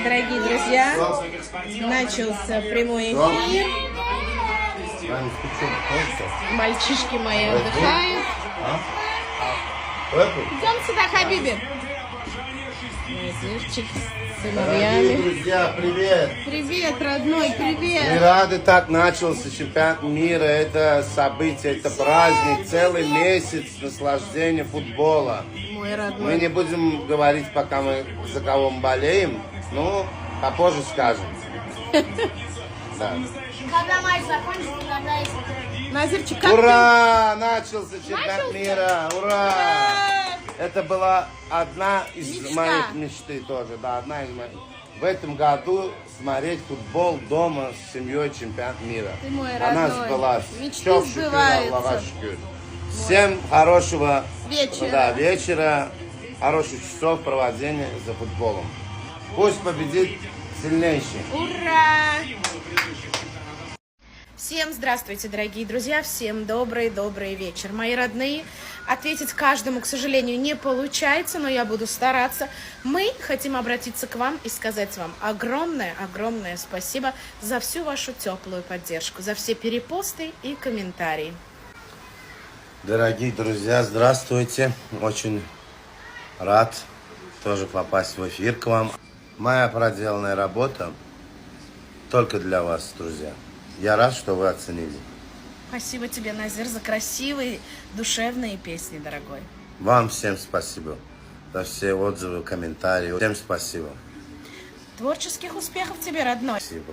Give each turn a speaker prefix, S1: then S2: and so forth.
S1: Дорогие друзья, начался прямой эфир. Мальчишки мои отдыхают. Идем сюда, Хабиби. Назирчик с сыновьями.
S2: Друзья, привет!
S1: Привет, родной, привет!
S2: Мы рады, так начался чемпионат мира. Это событие, это праздник, целый месяц наслаждения футбола.
S1: Мой родной.
S2: Мы не будем говорить, пока мы за кого мы болеем, но попозже скажем. Да.
S3: Когда матч закончится, тогда и...
S1: Назирчик, как
S2: Ура! Начался чемпионат
S1: Начался?
S2: мира! Ура!
S1: Ура!
S2: Это была одна из
S1: Мечта.
S2: моих мечты тоже. Да, одна из моих. В этом году смотреть футбол дома с семьей чемпионат мира.
S1: Ты мой
S2: Она
S1: родной.
S2: сбылась.
S1: Мечты
S2: Всё, шукр,
S1: сбываются.
S2: Аллах шукр. Всем хорошего
S1: Вечера.
S2: Да, вечера, хороших часов проведения за футболом. Пусть победит сильнейший.
S1: Ура! Всем здравствуйте, дорогие друзья, всем добрый вечер. Мои родные, ответить каждому, к сожалению, не получается, но я буду стараться. Мы хотим обратиться к вам и сказать вам огромное спасибо за всю вашу теплую поддержку, за все перепосты и комментарии.
S2: Дорогие друзья, здравствуйте. Очень рад тоже попасть в эфир к вам. Моя проделанная работа только для вас, друзья. Я рад, что вы оценили.
S1: Спасибо тебе, Назир, за красивые, душевные песни, дорогой.
S2: Вам всем спасибо за все отзывы, комментарии. Всем спасибо.
S1: Творческих успехов тебе, родной.
S2: Спасибо.